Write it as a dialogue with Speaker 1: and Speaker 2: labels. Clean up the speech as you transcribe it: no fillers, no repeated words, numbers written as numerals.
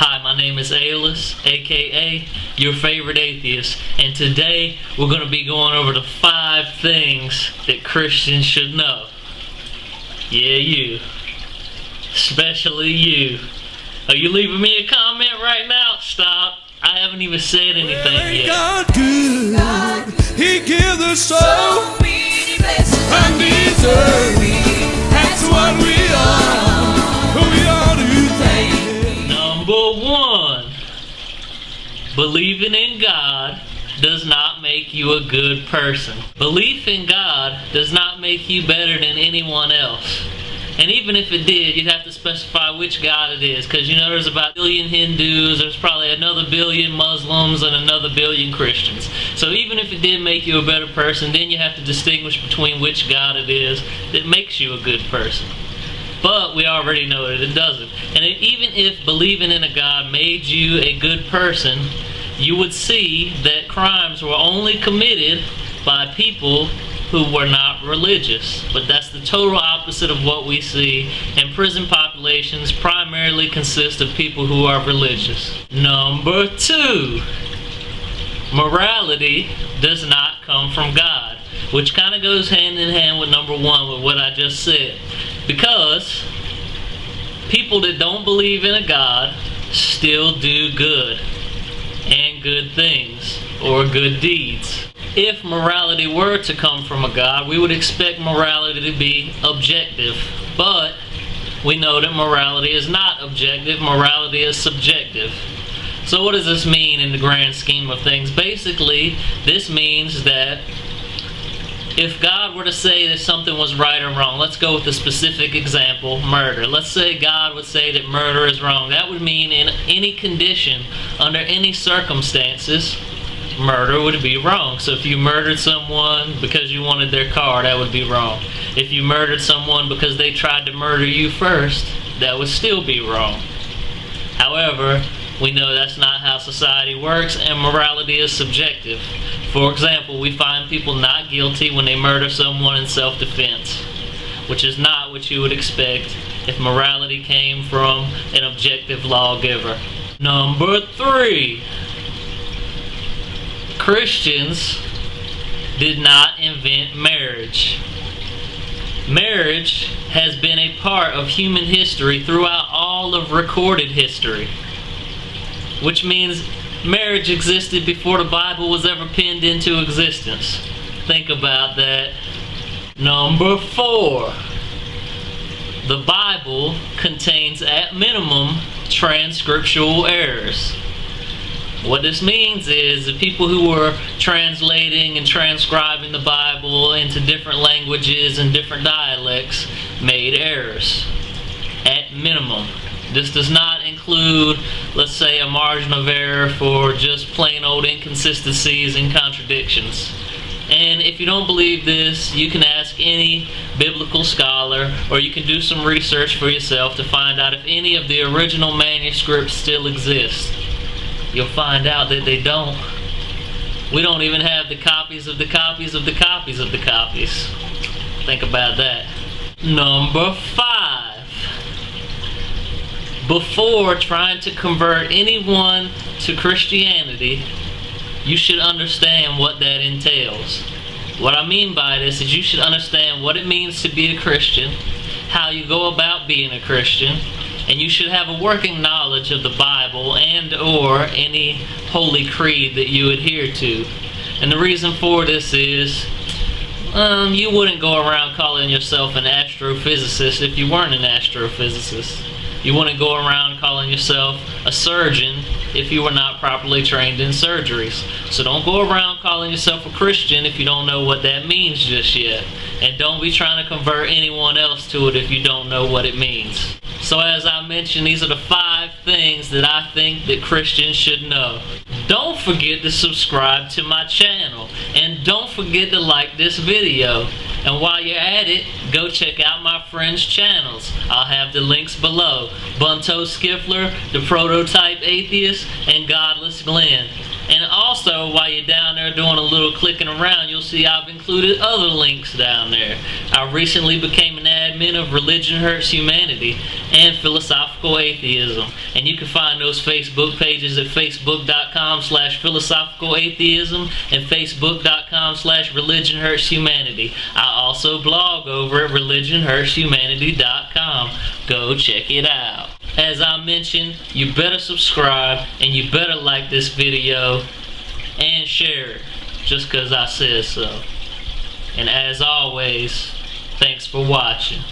Speaker 1: Hi, my name is Aylis, aka your favorite atheist, and today we're going to be going over the 5 things that Christians should know. Yeah, you. Especially you. Are you leaving me a comment right now? Stop. I haven't even said anything yet.
Speaker 2: God good. He gives us so many blessings undeserved. That's what we are. We ought to thank.
Speaker 1: Number 1. Believing in God does not make you a good person. Belief in God does not make you better than anyone else. And even if it did, you'd have to specify which God it is, because you know there's about 1 billion Hindus, there's probably another 1 billion Muslims, and another 1 billion Christians. So even if it did make you a better person, then you have to distinguish between which God it is that makes you a good person. But we already know that it doesn't. And even if believing in a God made you a good person, you would see that crimes were only committed by people who were not religious. But that's the total opposite of what we see, and prison populations primarily consist of people who are religious. Number 2, morality does not come from God, which kind of goes hand in hand with number 1 with what I just said. Because people that don't believe in a God still do good and good things or good deeds. If morality were to come from a God, we would expect morality to be objective. But we know that morality is not objective, morality is subjective. So what does this mean in the grand scheme of things? Basically, this means that if God were to say that something was right or wrong, let's go with the specific example, murder. Let's say God would say that murder is wrong. That would mean in any condition, under any circumstances, murder would be wrong. So if you murdered someone because you wanted their car, that would be wrong. If you murdered someone because they tried to murder you first, that would still be wrong. However, we know that's not how society works, and morality is subjective. For example, we find people not guilty when they murder someone in self-defense, which is not what you would expect if morality came from an objective lawgiver. Number 3. Christians did not invent marriage. Marriage has been a part of human history throughout all of recorded history, which means marriage existed before the Bible was ever penned into existence. Think about that. Number 4. The Bible contains, at minimum, transcriptual errors. What this means is the people who were translating and transcribing the Bible into different languages and different dialects made errors, at minimum. This does not include, let's say, a margin of error for just plain old inconsistencies and contradictions. And if you don't believe this, you can ask any biblical scholar, or you can do some research for yourself to find out if any of the original manuscripts still exist. You'll find out that they don't. We don't even have the copies of the copies of the copies of the copies. Think about that. Number 5. Before trying to convert anyone to Christianity, you should understand what that entails. What I mean by this is you should understand what it means to be a Christian, how you go about being a Christian, and you should have a working knowledge of the Bible and or any holy creed that you adhere to. And the reason for this is you wouldn't go around calling yourself an astrophysicist if you weren't an astrophysicist. You wouldn't go around calling yourself a surgeon if you were not properly trained in surgeries. So don't go around calling yourself a Christian if you don't know what that means just yet. And don't be trying to convert anyone else to it if you don't know what it means. So as I mentioned, these are the 5 things that I think that Christians should know. Don't forget to subscribe to my channel. And don't forget to like this video. And while you're at it, go check out my friends' channels. I'll have the links below. Bunto Skiffler, The Prototype Atheist, and Godless Glenn. And also, while you're down there doing a little clicking around, you'll see I've included other links down there. I recently became an admin of Religion Hurts Humanity and Philosophical Atheism. And you can find those Facebook pages at facebook.com/philosophicalatheism and facebook.com/religionhurtshumanity. I also blog over at religionhurtshumanity.com. Go check it out. As I mentioned, you better subscribe and you better like this video and share it, just because I said so. And as always, thanks for watching.